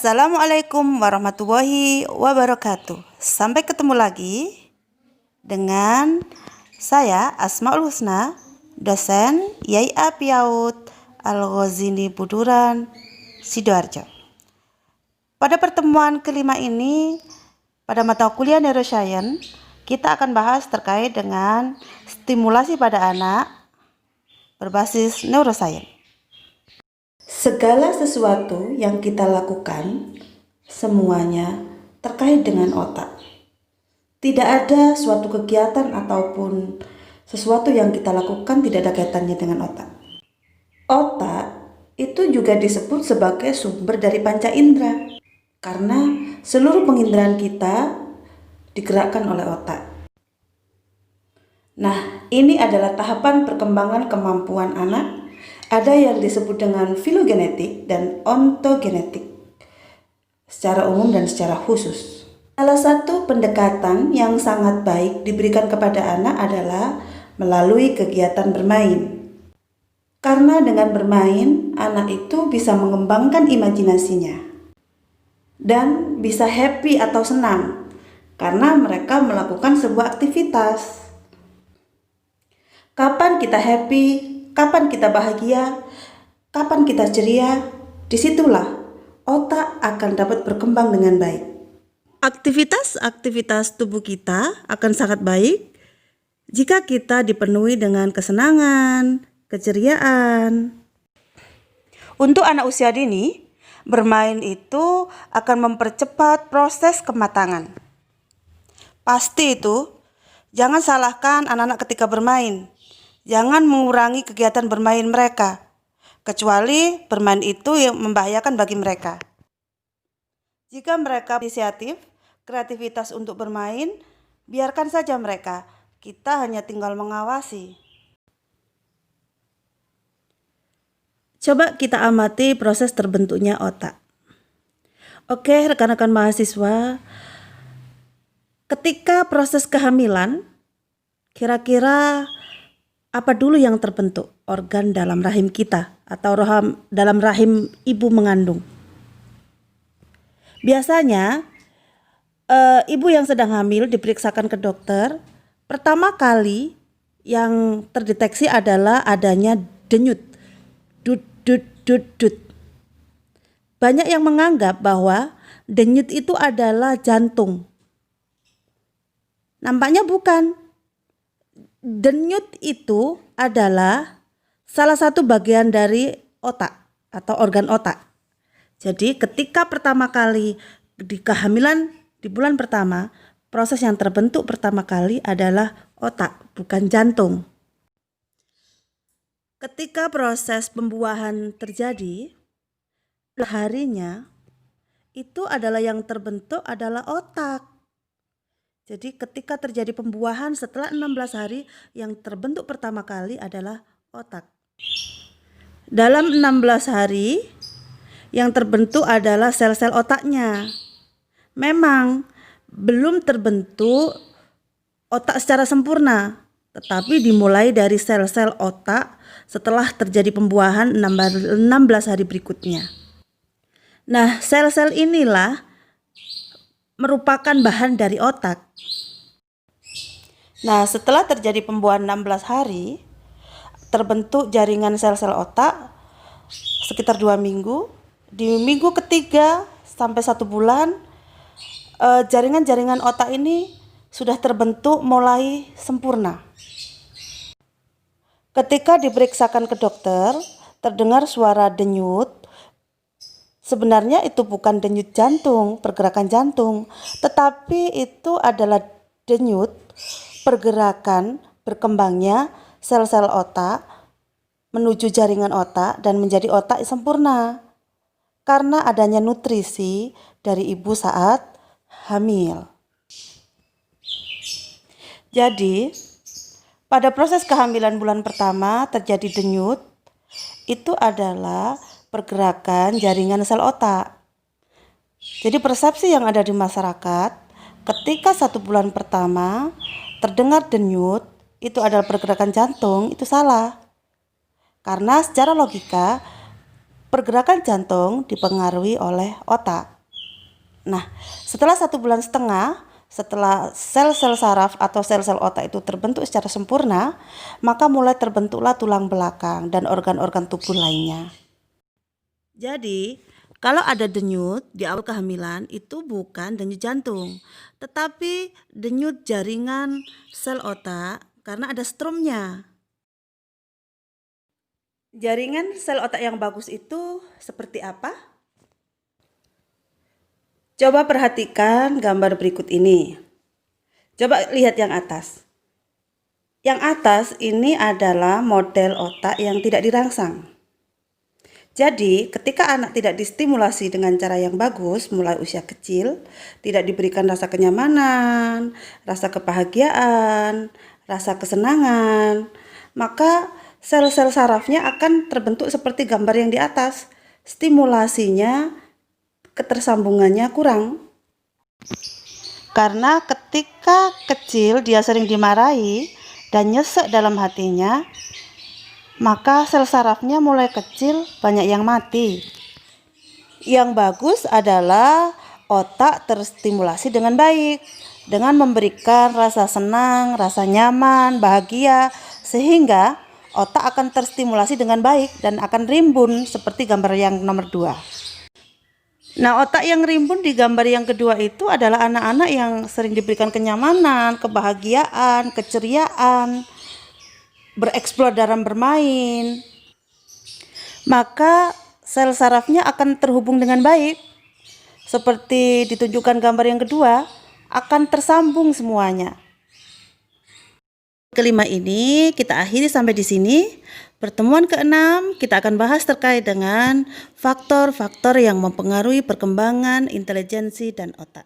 Assalamualaikum warahmatullahi wabarakatuh. Sampai ketemu lagi dengan saya Asmaul Husna, dosen YIA PIAUD Al-Ghazini Buduran, Sidoarjo. Pada pertemuan kelima ini, pada mata kuliah Neuroscience, kita akan bahas terkait dengan stimulasi pada anak berbasis neuroscience. Segala sesuatu yang kita lakukan, semuanya terkait dengan otak. Tidak ada suatu kegiatan ataupun sesuatu yang kita lakukan tidak ada kaitannya dengan otak. Otak itu juga disebut sebagai sumber dari panca indera, karena seluruh penginderaan kita digerakkan oleh otak. Nah, ini adalah tahapan perkembangan kemampuan anak. Ada yang disebut dengan filogenetik dan ontogenetik secara umum dan secara khusus. Salah satu pendekatan yang sangat baik diberikan kepada anak adalah melalui kegiatan bermain. Karena dengan bermain, anak itu bisa mengembangkan imajinasinya dan bisa happy atau senang karena mereka melakukan sebuah aktivitas. Kapan kita happy, kapan kita bahagia, kapan kita ceria, disitulah otak akan dapat berkembang dengan baik. Aktivitas tubuh kita akan sangat baik jika kita dipenuhi dengan kesenangan, keceriaan. Untuk anak usia dini, bermain itu akan mempercepat proses kematangan. Pasti itu, jangan salahkan anak-anak ketika bermain. Jangan mengurangi kegiatan bermain mereka, kecuali bermain itu yang membahayakan bagi mereka. Jika mereka inisiatif, kreativitas untuk bermain, biarkan saja mereka. Kita hanya tinggal mengawasi. Coba kita amati proses terbentuknya otak. Oke, rekan-rekan mahasiswa, ketika proses kehamilan, kira-kira apa dulu yang terbentuk? Organ dalam rahim kita atau dalam rahim ibu mengandung. Biasanya ibu yang sedang hamil diperiksakan ke dokter. Pertama kali yang terdeteksi adalah adanya denyut, dut dut dut dut. Banyak yang menganggap bahwa denyut itu adalah jantung. Nampaknya bukan. Denyut itu adalah salah satu bagian dari otak atau organ otak. Jadi ketika pertama kali di kehamilan di bulan pertama, proses yang terbentuk pertama kali adalah otak, bukan jantung. Ketika proses pembuahan terjadi, harinya itu adalah yang terbentuk adalah otak. Jadi ketika terjadi pembuahan setelah 16 hari, yang terbentuk pertama kali adalah otak. Dalam 16 hari yang terbentuk adalah sel-sel otaknya. Memang belum terbentuk otak secara sempurna, tetapi dimulai dari sel-sel otak setelah terjadi pembuahan 16 hari berikutnya. Nah, sel-sel inilah merupakan bahan dari otak. Nah, setelah terjadi pembuahan 16 hari, terbentuk jaringan sel-sel otak sekitar 2 minggu. Di minggu ketiga sampai 1 bulan, jaringan-jaringan otak ini sudah terbentuk mulai sempurna. Ketika diperiksakan ke dokter, terdengar suara denyut. Sebenarnya itu bukan denyut jantung, pergerakan jantung, tetapi itu adalah denyut pergerakan berkembangnya sel-sel otak menuju jaringan otak dan menjadi otak sempurna karena adanya nutrisi dari ibu saat hamil. Jadi, pada proses kehamilan bulan pertama terjadi denyut, itu adalah pergerakan jaringan sel otak. Jadi persepsi yang ada di masyarakat ketika 1 bulan pertama terdengar denyut itu adalah pergerakan jantung, itu salah. Karena secara logika pergerakan jantung dipengaruhi oleh otak. Nah, setelah 1,5 bulan, setelah sel-sel saraf atau sel-sel otak itu terbentuk secara sempurna, maka mulai terbentuklah tulang belakang dan organ-organ tubuh lainnya. Jadi, kalau ada denyut di awal kehamilan itu bukan denyut jantung, tetapi denyut jaringan sel otak karena ada stromnya. Jaringan sel otak yang bagus itu seperti apa? Coba perhatikan gambar berikut ini. Coba lihat yang atas. Yang atas ini adalah model otak yang tidak dirangsang. Jadi, ketika anak tidak distimulasi dengan cara yang bagus mulai usia kecil, tidak diberikan rasa kenyamanan, rasa kebahagiaan, rasa kesenangan, maka sel-sel sarafnya akan terbentuk seperti gambar yang di atas. Stimulasinya, ketersambungannya kurang. Karena ketika kecil dia sering dimarahi dan nyesek dalam hatinya, maka sel sarafnya mulai kecil banyak yang mati. Yang bagus adalah otak terstimulasi dengan baik, dengan memberikan rasa senang, rasa nyaman, bahagia, sehingga otak akan terstimulasi dengan baik dan akan rimbun seperti gambar yang nomor 2. Nah, otak yang rimbun di gambar yang kedua itu adalah anak-anak yang sering diberikan kenyamanan, kebahagiaan, keceriaan, bereksplor dalam bermain. Maka sel sarafnya akan terhubung dengan baik. Seperti ditunjukkan gambar yang kedua, akan tersambung semuanya. Kelima ini kita akhiri sampai di sini. Pertemuan ke-6 kita akan bahas terkait dengan faktor-faktor yang mempengaruhi perkembangan intelijensi dan otak.